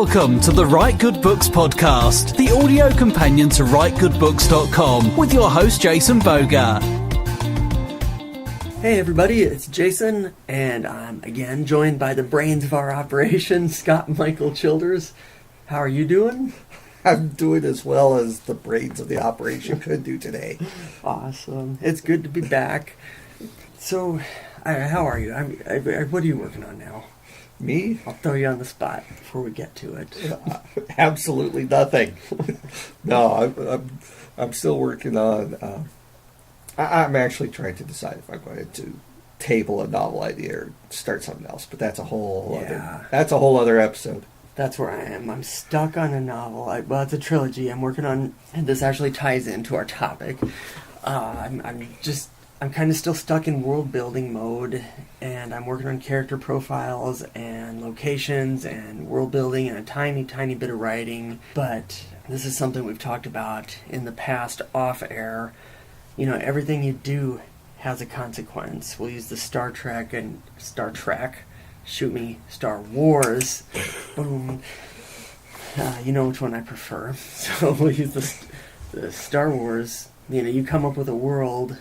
Welcome to the Write Good Books podcast, the audio companion to WriteGoodBooks.com, with your host Jason Bougger. Hey everybody, it's Jason, and I'm again joined by the brains of our operation, Scott Michael Childers. How are you doing? I'm doing as well as the brains of the operation could do today. Awesome. It's good to be back. So, how are you? What are you working on now? Me? I'll throw you on the spot before we get to it. Absolutely nothing. No, I'm still working on... I'm actually trying to decide if I'm going to table a novel idea or start something else, but that's a whole other episode. That's where I am. I'm stuck on a novel. Well, it's a trilogy I'm working on, and this actually ties into our topic. I'm kind of still stuck in world building mode, and I'm working on character profiles and locations and world building and a tiny, tiny bit of writing. But this is something we've talked about in the past off air. You know, everything you do has a consequence. We'll use the Star Trek. Shoot me, Star Wars. Boom. You know which one I prefer. So we'll use the Star Wars. You know, you come up with a world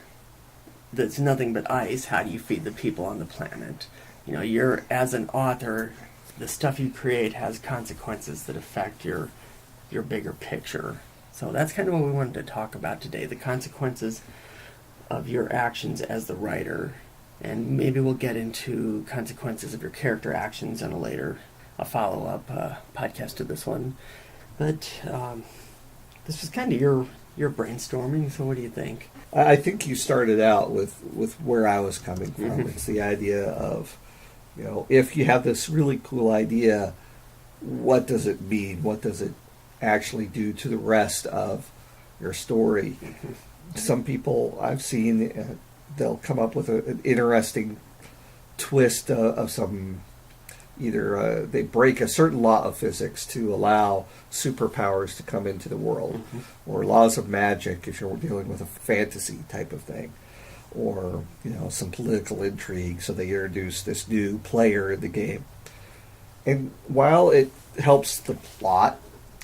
that's nothing but ice. How do you feed the people on the planet? You know, you're, as an author, the stuff you create has consequences that affect your bigger picture. So that's kind of what we wanted to talk about today, the consequences of your actions as the writer. And maybe we'll get into consequences of your character actions in a follow-up podcast to this one. But this was kind of your brainstorming, so what do you think? I think you started out with where I was coming from. It's the idea of, you know, if you have this really cool idea, what does it mean? What does it actually do to the rest of your story? Some people I've seen... they'll come up with an interesting twist of some, either they break a certain law of physics to allow superpowers to come into the world, or laws of magic if you're dealing with a fantasy type of thing, or, you know, some political intrigue, so they introduce this new player in the game. And while it helps the plot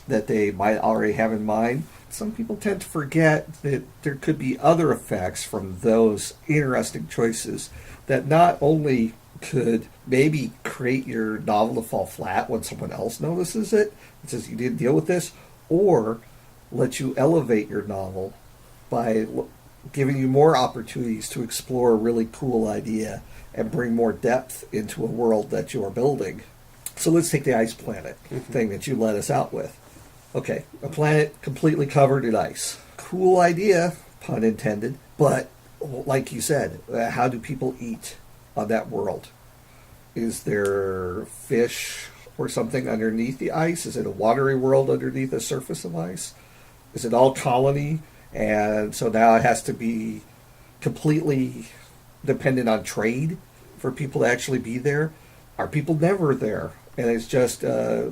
that they might already have in mind, some people tend to forget that there could be other effects from those interesting choices that not only could maybe create your novel to fall flat when someone else notices it and says you didn't deal with this, or let you elevate your novel by giving you more opportunities to explore a really cool idea and bring more depth into a world that you are building. So let's take the ice planet thing that you let us out with. Okay, a planet completely covered in ice. Cool idea, pun intended, but like you said, how do people eat on that world? Is there fish or something underneath the ice? Is it a watery world underneath the surface of ice? Is it all colony? And so now it has to be completely dependent on trade for people to actually be there? Are people never there? And it's just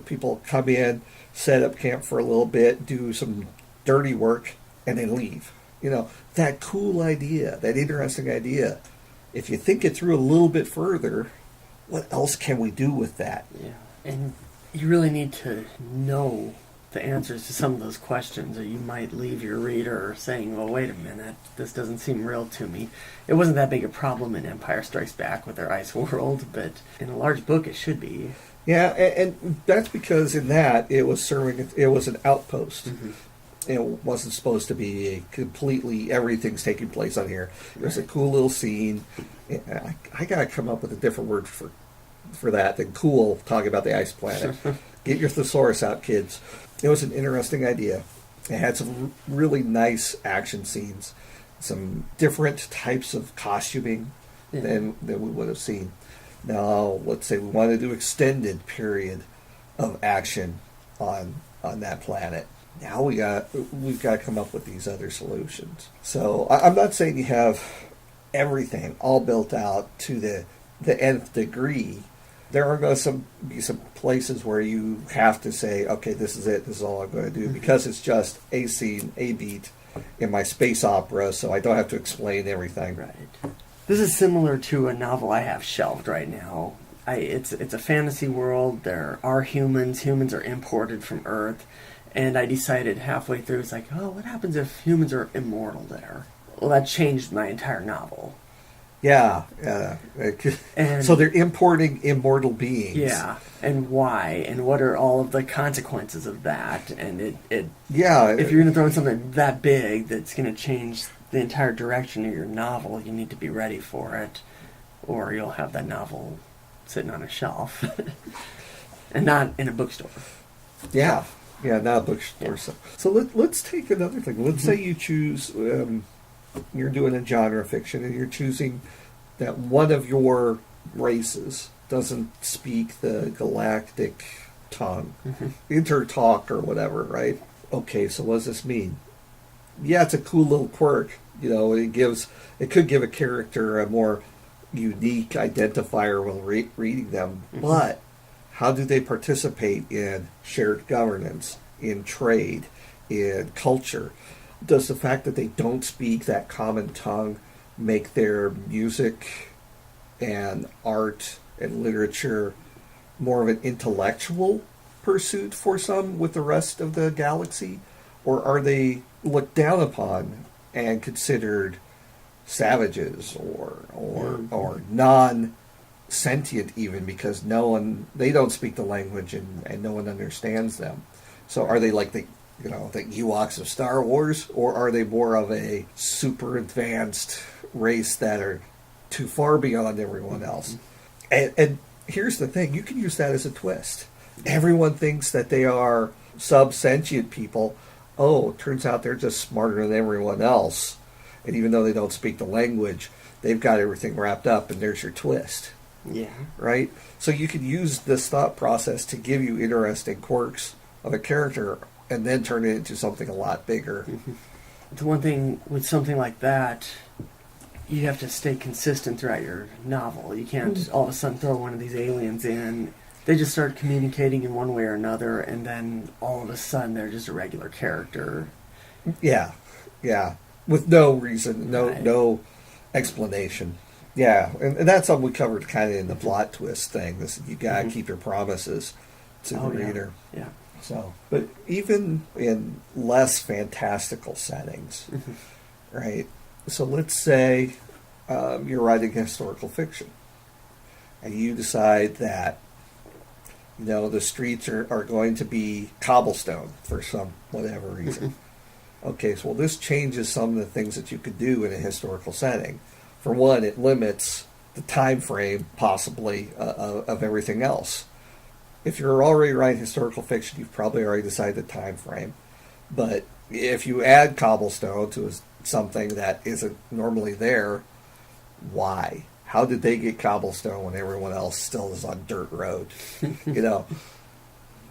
people come in, set up camp for a little bit, do some dirty work, and then leave. You know, that cool idea, that interesting idea, if you think it through a little bit further, what else can we do with that? Yeah, and you really need to know the answers to some of those questions, or you might leave your reader saying, well, wait a minute, this doesn't seem real to me. It wasn't that big a problem in Empire Strikes Back with their ice world, but in a large book it should be. Yeah, and that's because in that it was an outpost. It wasn't supposed to be a completely everything's taking place on here. There's a cool little scene. I gotta come up with a different word for that than cool. Talking about the ice planet. Get your thesaurus out, kids. It was an interesting idea. It had some really nice action scenes, some different types of costuming than we would have seen. Now, let's say we want to do extended period of action on that planet. Now we've got to come up with these other solutions. So I'm not saying you have everything all built out to the nth degree. There are going to be some places where you have to say, okay, this is it. This is all I'm going to do, because it's just a scene, a beat in my space opera, so I don't have to explain everything. Right. This is similar to a novel I have shelved right now. it's a fantasy world. There are humans. Humans are imported from Earth, and I decided halfway through, it's like, oh, what happens if humans are immortal there? Well, that changed my entire novel. Yeah. And So they're importing immortal beings. yeah, and why, and what are all of the consequences of that? And it Yeah. if you're going to throw in something that big that's going to change the entire direction of your novel, you need to be ready for it, or you'll have that novel sitting on a shelf and not in a bookstore. Yeah, not a bookstore. Yeah. So let's take another thing. Let's say you choose, you're doing a genre fiction, and you're choosing that one of your races doesn't speak the galactic tongue, intertalk or whatever, right? Okay, so what does this mean? Yeah, it's a cool little quirk. It could give a character a more unique identifier when reading them, but how do they participate in shared governance, in trade, in culture? Does the fact that they don't speak that common tongue make their music and art and literature more of an intellectual pursuit for some with the rest of the galaxy? Or are they looked down upon and considered savages or non-sentient even, because they don't speak the language and no one understands them? So are they like the Ewoks of Star Wars, or are they more of a super advanced race that are too far beyond everyone else? And here's the thing, you can use that as a twist. Everyone thinks that they are sub-sentient people. Oh, turns out they're just smarter than everyone else. And even though they don't speak the language, they've got everything wrapped up, and there's your twist. Yeah. Right? So you could use this thought process to give you interesting quirks of a character and then turn it into something a lot bigger. The one thing with something like that, you have to stay consistent throughout your novel. You can't all of a sudden throw one of these aliens in. They just start communicating in one way or another, and then all of a sudden they're just a regular character. Yeah. With no reason, Right. no explanation. Yeah, and that's something we covered kind of in the plot twist thing. This, you gotta keep your promises to the reader. Yeah. So, but even in less fantastical settings, right? So let's say you're writing historical fiction, and you decide that the streets are going to be cobblestone for some whatever reason. Okay, so this changes some of the things that you could do in a historical setting. For one, it limits the time frame possibly of everything else. If you're already writing historical fiction, you've probably already decided the time frame. But if you add cobblestone to something that isn't normally there, why? How did they get cobblestone when everyone else still is on dirt road?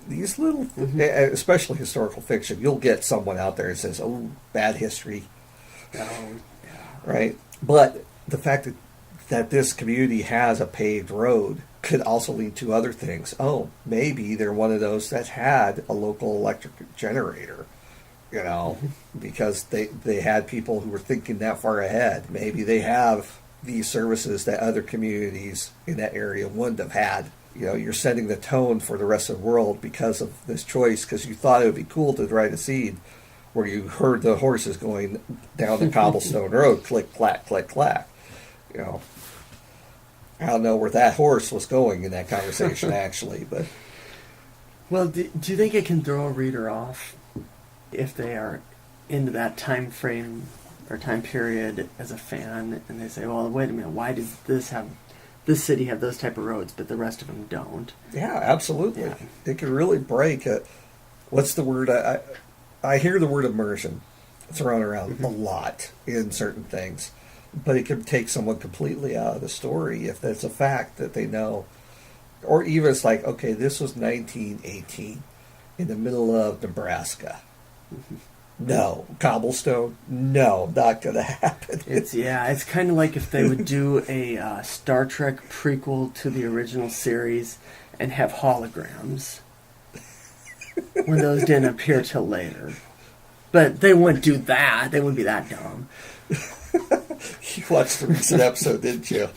These little, especially historical fiction, you'll get someone out there that says, "Oh, bad history," Oh, yeah. right? But the fact that this community has a paved road could also lead to other things. Oh, maybe they're one of those that had a local electric generator, because they had people who were thinking that far ahead. Maybe they have these services that other communities in that area wouldn't have had. You're setting the tone for the rest of the world because of this choice, because you thought it would be cool to write a scene where you heard the horses going down the cobblestone road, click, clack, click, clack. I don't know where that horse was going in that conversation, actually, but... Well, do you think it can throw a reader off if they are into that time frame or time period as a fan, and they say, well, wait a minute, why does this city have those type of roads, but the rest of them don't? Yeah, absolutely. Yeah. It could really break it. What's the word? I hear the word immersion thrown around a lot in certain things, but it could take someone completely out of the story if that's a fact that they know. Or even it's like, okay, this was 1918 in the middle of Nebraska. No. Cobblestone? No, not going to happen. It's kind of like if they would do a Star Trek prequel to the original series and have holograms when those didn't appear till later. But they wouldn't do that. They wouldn't be that dumb. You watched the recent episode, didn't you?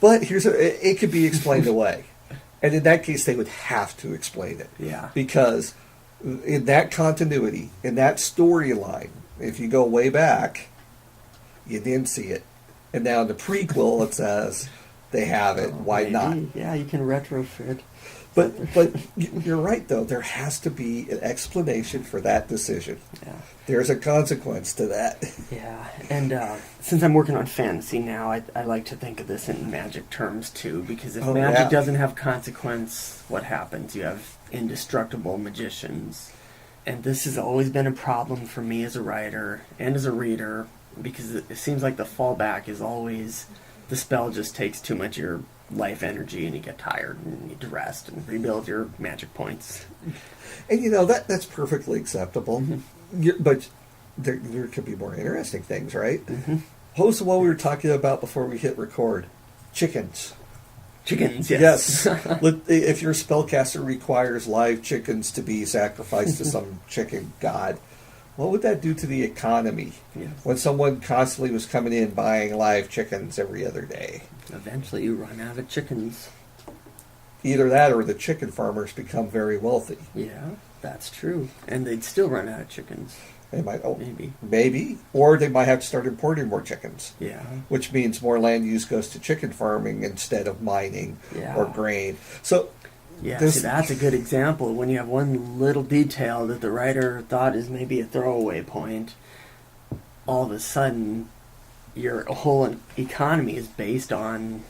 But it could be explained away. And in that case, they would have to explain it. Yeah. Because in that continuity, in that storyline, if you go way back, you didn't see it. And now in the prequel, it says they have it. Why Maybe. not? Yeah, you can retrofit. But you're right, though. There has to be an explanation for that decision. Yeah. There's a consequence to that. Yeah, and since I'm working on fantasy now, I like to think of this in magic terms too, because if magic doesn't have consequence, what happens? You have indestructible magicians. And this has always been a problem for me as a writer and as a reader, because it seems like the fallback is always the spell just takes too much of your life energy and you get tired and you need to rest and rebuild your magic points. And that's perfectly acceptable. Mm-hmm. But there could be more interesting things, right? Mm-hmm. What was the one we were talking about before we hit record? Chickens. Chickens, yes. If your spellcaster requires live chickens to be sacrificed to some chicken god, what would that do to the economy? Yes. When someone constantly was coming in buying live chickens every other day. Eventually you run out of chickens. Either that or the chicken farmers become very wealthy. Yeah, that's true. And they'd still run out of chickens. They might, Maybe. Or they might have to start importing more chickens. Yeah. Which means more land use goes to chicken farming instead of mining or grain. So, yeah, see, that's a good example. When you have one little detail that the writer thought is maybe a throwaway point, all of a sudden your whole economy is based on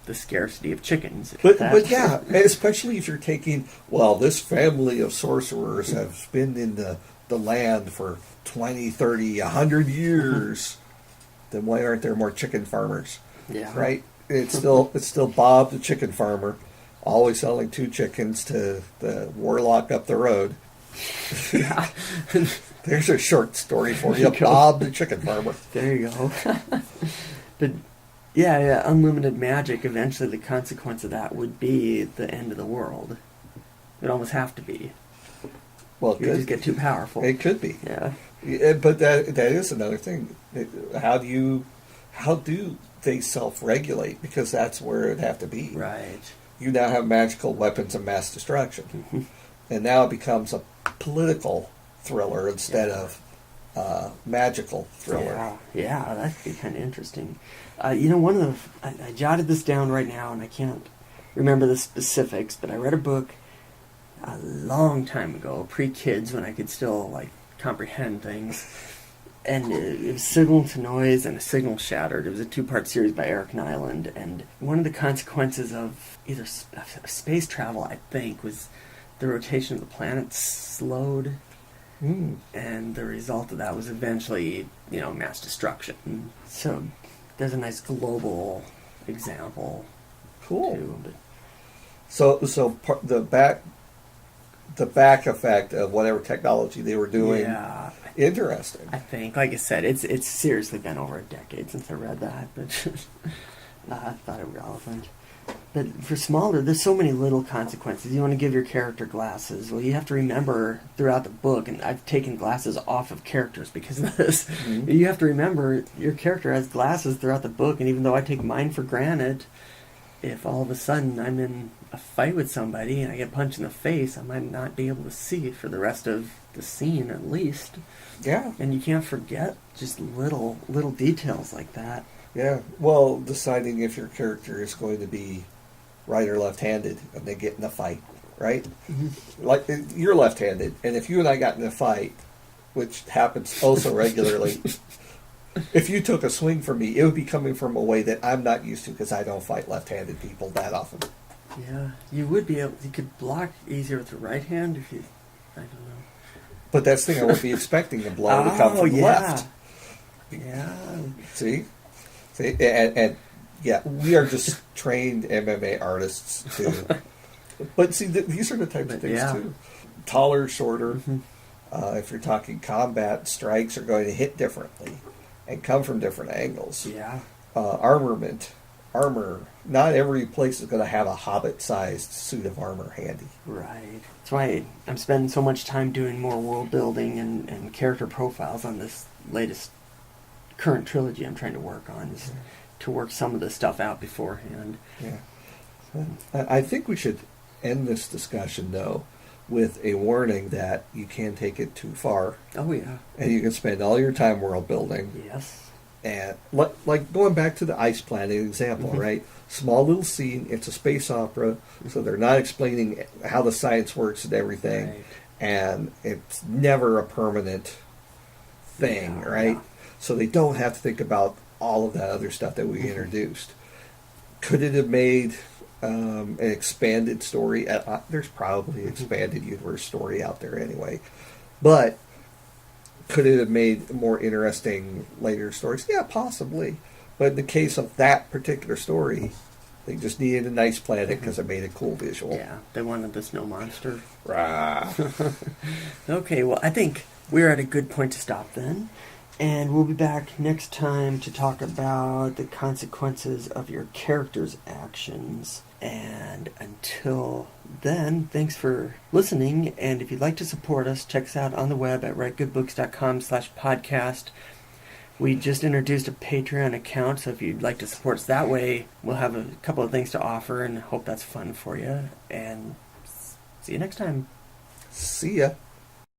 the scarcity of chickens. But yeah, especially if you're taking, this family of sorcerers have been in the land for 20, 30, 100 years, then why aren't there more chicken farmers? Yeah. Right? It's still Bob the chicken farmer, always selling 2 chickens to the warlock up the road. Yeah. There's a short story for you, Bob the chicken farmer. There you go. But yeah, unlimited magic, eventually the consequence of that would be the end of the world. It would almost have to be. Well, you just get too powerful. It could be. Yeah. But that is another thing. How do they self-regulate? Because that's where it'd have to be. Right. You now have magical weapons of mass destruction. Mm-hmm. And now it becomes a political thriller instead of magical thriller. Yeah, that could be kind of interesting. One of I jotted this down right now, and I can't remember the specifics, but I read a book a long time ago, pre-kids, when I could still comprehend things. And it was Signal to Noise and A Signal Shattered. It was a 2-part series by Eric Nyland. And one of the consequences of either space travel, I think, was the rotation of the planet slowed. And the result of that was eventually, mass destruction. So there's a nice global example. Cool. Too, but the back effect of whatever technology they were doing. Yeah. Interesting. I think, like I said, it's seriously been over a decade since I read that, but I thought it relevant. But for smaller, there's so many little consequences. You want to give your character glasses. Well, you have to remember throughout the book, and I've taken glasses off of characters because of this. Mm-hmm. You have to remember your character has glasses throughout the book, and even though I take mine for granted, if all of a sudden I'm in a fight with somebody and I get punched in the face, I might not be able to see for the rest of the scene at least. Yeah. And you can't forget just little details like that. Yeah. Well, deciding if your character is going to be right or left-handed and they get in a fight, right? Mm-hmm. Like, you're left-handed, and if you and I got in a fight, which happens also regularly, if you took a swing from me, it would be coming from a way that I'm not used to because I don't fight left-handed people that often. Yeah, you would be able. You could block easier with the right hand if you. I don't know. But that's the thing. I would be expecting the blow to come from the left. Yeah. See, and yeah, we are just trained MMA artists too. But see, these are the types of things too. Taller, shorter. Mm-hmm. If you're talking combat, strikes are going to hit differently and come from different angles. Yeah. Armor. Not every place is going to have a Hobbit-sized suit of armor handy. Right. That's why I'm spending so much time doing more world building and character profiles on this latest current trilogy I'm trying to work on. to work some of this stuff out beforehand. Yeah. I think we should end this discussion, though, with a warning that you can take it too far. Oh, yeah. And you can spend all your time world building. Yes. And like going back to the ice planet example, right? Small little scene, it's a space opera, so they're not explaining how the science works and everything. Right. And it's never a permanent thing, Yeah, right? yeah. So they don't have to think about all of that other stuff that we introduced. Could it have made an expanded story? There's probably an expanded universe story out there anyway. But could it have made more interesting later stories? Yeah, possibly. But in the case of that particular story, they just needed a nice planet because it made a cool visual. Yeah, they wanted the snow monster. Rah. Okay, well, I think we're at a good point to stop then. And we'll be back next time to talk about the consequences of your character's actions. And until then, thanks for listening. And if you'd like to support us, check us out on the web at writegoodbooks.com/podcast. We just introduced a Patreon account, so if you'd like to support us that way, we'll have a couple of things to offer and hope that's fun for you. And see you next time. See ya.